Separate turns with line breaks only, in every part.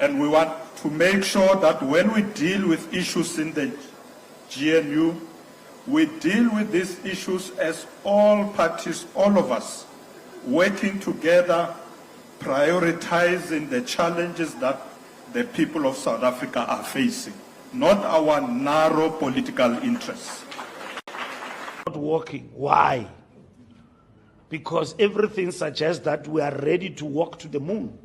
And we want to make sure that when we deal with issues in the GNU, we deal with these issues as all parties, all of us, working together, prioritizing the challenges that the people of South Africa are facing, not our narrow political interests.
Not working. Why? Because everything suggests that we are ready to walk to the moon.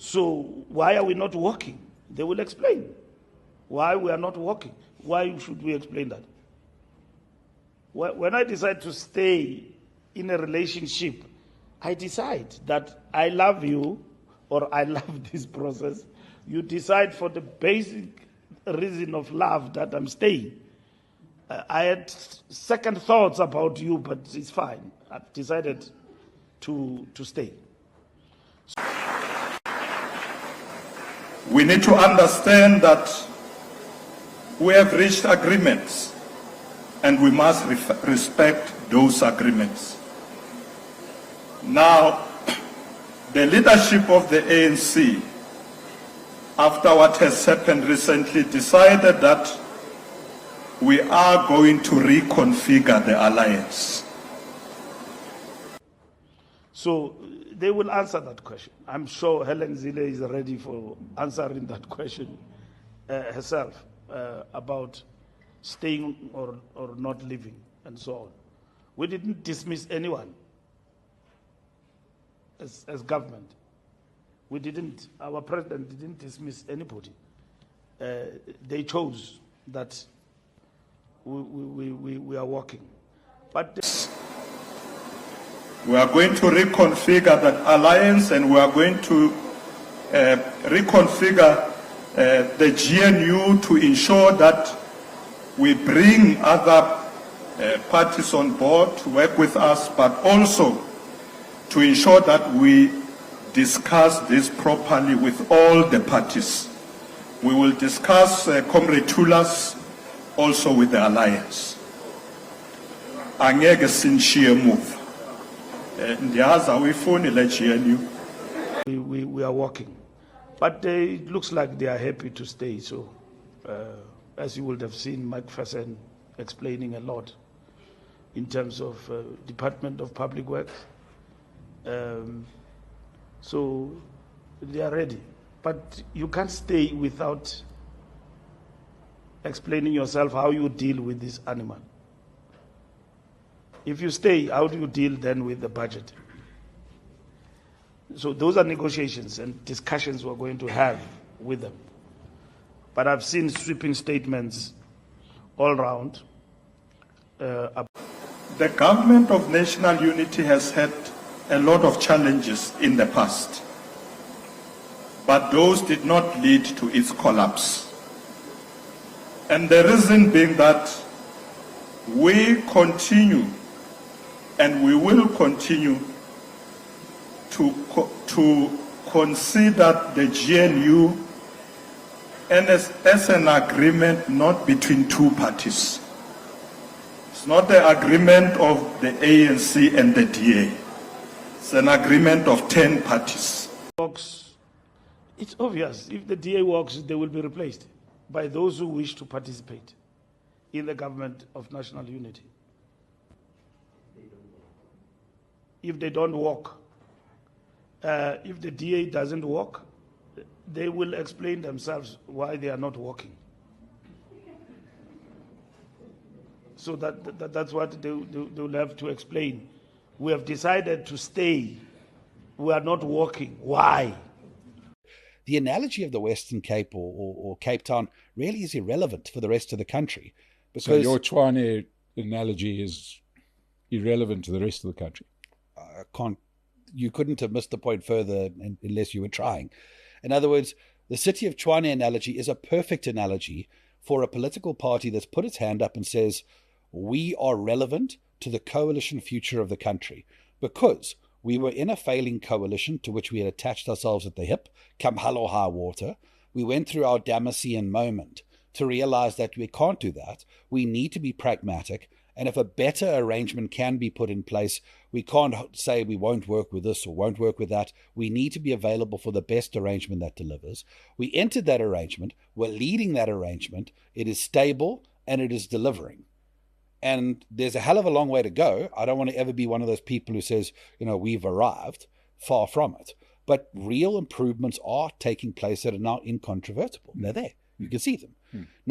So why are we not working? They will explain why we are not working. Why should we explain that? When I decide to stay in a relationship, I decide that I love you or I love this process. You decide for the basic reason of love that I'm staying. I had second thoughts about you, but it's fine. I've decided to stay.
We need to understand that we have reached agreements and we must respect those agreements. Now, the leadership of the ANC, after what has happened recently, decided that we are going to reconfigure the alliance.
So they will answer that question. I'm sure Helen Zille is ready for answering that question herself about staying or not leaving and so on. We didn't dismiss anyone as government. We didn't, our president didn't dismiss anybody. They chose that we are working. But
we are going to reconfigure that alliance, and we are going to reconfigure the GNU to ensure that we bring other parties on board to work with us, but also to ensure that we discuss this properly with all the parties. We will discuss Comrade Julius also with the alliance. Angeke sinishiye move. Ndiyazi awuyifuni le GNU.
We are working, but it looks like they are happy to stay. So, as you would have seen, McPherson explaining a lot in terms of Department of Public Works. So they are ready, but you can't stay without explaining yourself how you deal with this animal. If you stay, how do you deal then with the budget? So those are negotiations and discussions we're going to have with them. But I've seen sweeping statements all around.
The government of national unity has had a lot of challenges in the past, but those did not lead to its collapse. And the reason being that we continue and we will continue to consider the GNU as an agreement not between two parties. It's not the agreement of the ANC and the DA. It's an agreement of 10 parties.
It's obvious. If the DA works, they will be replaced by those who wish to participate in the government of national unity. If they don't work, if the DA doesn't work, they will explain themselves why they are not working. So that's what they will have to explain. We have decided to stay. We are not working. Why?
The analogy of the Western Cape or Cape Town really is irrelevant for the rest of the country. Because
so your Tshwane analogy is irrelevant to the rest of the country?
You couldn't have missed the point further unless you were trying. In other words, the City of Tshwane analogy is a perfect analogy for a political party that's put its hand up and says, we are relevant to the coalition future of the country, because we were in a failing coalition to which we had attached ourselves at the hip, come hell or high water. We went through our Damascene moment to realize that we can't do that. We need to be pragmatic, And if a better arrangement can be put in place, we can't say we won't work with this or won't work with that. We need to be available for the best arrangement that delivers. We entered that arrangement. We're leading that arrangement. It is stable and it is delivering. And there's a hell of a long way to go. I don't want to ever be one of those people who says, we've arrived. Far from it. But real improvements are taking place that are now incontrovertible. They're there. You can see them.